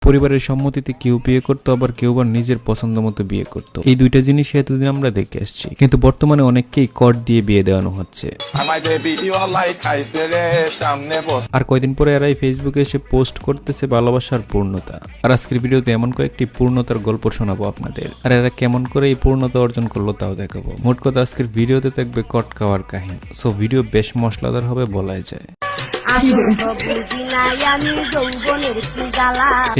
পরিবারের সম্মতিতে কেউ বিয়ে করতো, আবার কেউ বা নিজের পছন্দ মতো বিয়ে করতো। এই দুইটা জিনিস এতদিন আমরা দেখে আসছি, কিন্তু বর্তমানে অনেককেই কট দিয়ে বিয়ে দেওয়ানো হচ্ছে। আর কয়দিন পরে এরাই ফেসবুকে এসে পোস্ট করতেছে ভালোবাসার পূর্ণতা। আর আজকের ভিডিওতে এমন কয়েকটি পূর্ণতার গল্প শোনাবো আপনাদের, আর এরা কেমন করে এই পূর্ণতা অর্জন করলো তাও দেখাবো। মোট কথা আজকের ভিডিওতে থাকবে কট খাওয়ার কাহিনী। সো ভিডিও বেশ মশলাদার হবে বলাই যায়।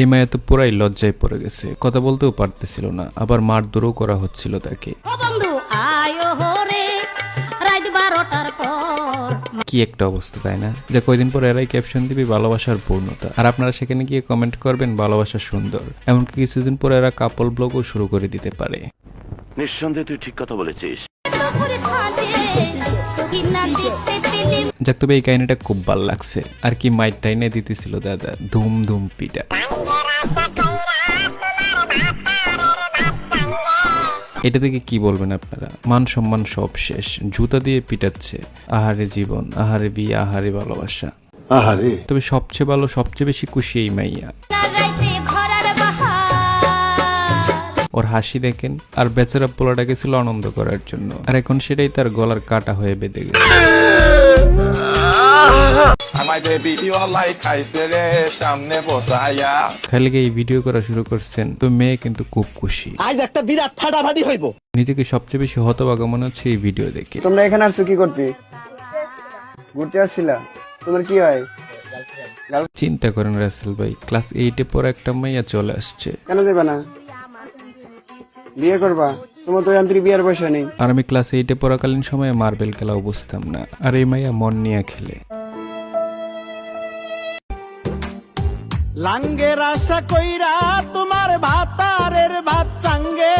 এই মায়া তো পুরাই লজ্জায় পড়ে গেছে, কথা বলতেও পারতেছিল না, আবার মারধরও করা হচ্ছিল তাকে। কি একটা অবস্থা, তাই না? যা কয়দিন পর এরাই ক্যাপশন দিবে ভালোবাসার পূর্ণতা, আর আপনারা সেখানে গিয়ে কমেন্ট করবেন ভালোবাসা সুন্দর। এমনকি কিছুদিন পর এরা কাপল ব্লগও শুরু করে দিতে পারে। নিঃসন্দেহে তুই ঠিক কথা বলেছিস। যাক, তবে এই কাহিনীটা খুব ভালো লাগছে। আর কি মাইট টাইনে দিতেছিল দাদা, ধুম ধুম পিটা। এটা থেকে কি বলবেন আপনারা? মান সম্মান সব শেষ, জুতা দিয়ে পিটাচ্ছে। আহারে জীবন, আহারে বিয়ে, আহারে ভালোবাসা। আহারে, তবে সবচেয়ে ভালো, সবচেয়ে বেশি খুশি এই মাইয়া। ওর হাসি দেখেন, আর বেচারা পোলাটাকে ছিল আনন্দ করার জন্য, আর এখন সেটাই তার গলার কাটা হয়ে বেঁধে গেছে। খালি এই ভিডিও করা শুরু করছেন তো মেয়ে কিন্তু খুব খুশি। আজ একটা বিরাট ফাটাফাটি হইব। নিজেকে সবচেয়ে বেশি হতভাগা মনে হচ্ছে এই ভিডিও দেখে। তোমরা এখানে আসছো কি করতে? ঘুরতে আসছিলা? তোমার কি হয়? চিন্তা করেন রাসেল ভাই, ক্লাস 8-এ পড়া একটা মাইয়া চলে আসছে। কেন দেবে না? বিয়ে করবা? তোমার তো যান্ত্রিক বিয়ের বয়স নেই। আর আমি ক্লাস 8-এ পড়াকালীন সময়ে মার্বেল খেলাও বুঝতাম না, আর এই মাইয়া মন নিয়ে খেলে। লাঙ্গের আশা কইরা তোমার ভাতারের ভাত চাঙ্গে।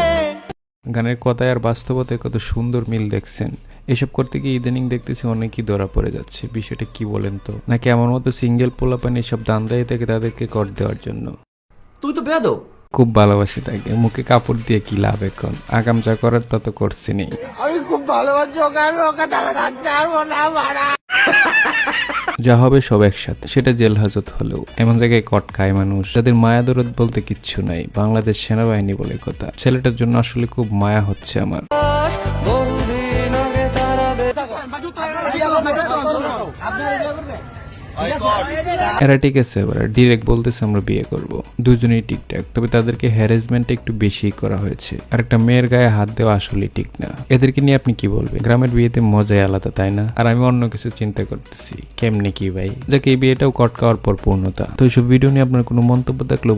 গানের কথায় আর বাস্তবতায় কত সুন্দর মিল দেখছেন। এসব করতে গিয়ে ইদানিং দেখতেছি অনেকই ধরা পড়ে যাচ্ছে। বিষয়টা কি বলেন তো? নাকি আমার মতো সিঙ্গেল পোলাপানি এসব দান্দায় থেকে তাদেরকে কর দেওয়ার জন্য? তুই তো বেয়াদব। খুব ভালোবাসি তাকে, মুখে কাপড় দিয়ে কি লাভ এখন? আগাম যা করার তত করছি নি। আমি খুব ভালোবাসি ওকে, আমি ওকে তারা রাখতে পারবো না মারা। যা হবে সব একসাথে, সেটা জেল হাজত হলেও। এমন জায়গায় কট খায় মানুষ যাদের মায়া দরদ বলতে কিচ্ছু নাই। বাংলাদেশ সেনাবাহিনী বলে কথা। ছেলেটার জন্য আসলে খুব মায়া হচ্ছে আমার। এরা ঠিক আছে, এবার ডিরেক্ট বলতেছে আমরা বিয়ে করব। দুজনেই ঠিকঠাক, তবে তাদেরকে হ্যারাসমেন্ট একটু বেশি করা হয়েছে। আর একটা মেয়ের গায়ে হাত দেওয়া আসলে ঠিক না। এদেরকে নিয়ে আপনি কি বলবেন? গ্রামের বিয়েতে মজাই আলাদা, তাই না? আর আমি অন্য কিছু চিন্তা করতেছি, কেমনে কি ভাই। যাকে এই বিয়েটাও কট খাওয়ার পর পূর্ণতা। তো এইসব ভিডিও নিয়ে আপনার কোনো মন্তব্য থাকলে